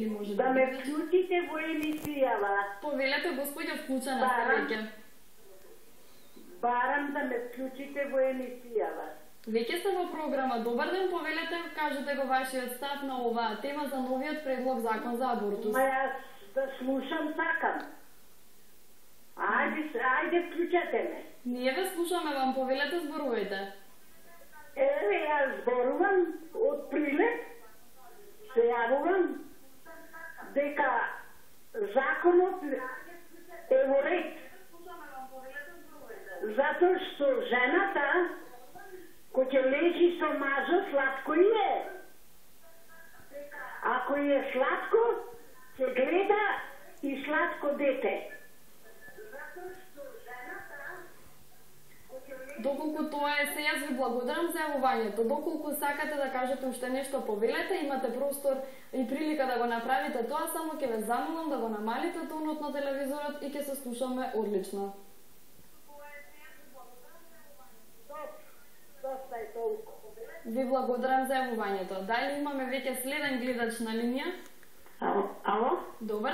или може да ме вклучите во емисијава. Повелете, господја, вклучена сте веќе. Барам да ме вклучите во емисијава. Веќе сте во програма. Добар ден, повелете, кажете го вашиот став на оваа тема за новиот предлог закон за абортус. Ма јас да слушам сакам. Ајде вклучете ме. Ние ве слушаме, вам повелете, зборувајте. Еве, јас зборувам од Прилеп, се јавувам дека законот е во ред. Затоа што жената кој ќе лежи со мажо, сладко и е. Ако е сладко, ќе гледа и сладко дете. Доколку тоа е, се јас ви благодарам за јавувањето. Доколку сакате да кажете уште нешто, повелете, имате простор и прилика да го направите тоа, само ќе ве замолам да го намалите тонот на телевизорот и ќе се слушаме одлично. Ви благодарам за јавувањето. Дали имаме веќе следен гледач на линија? Ало? Добар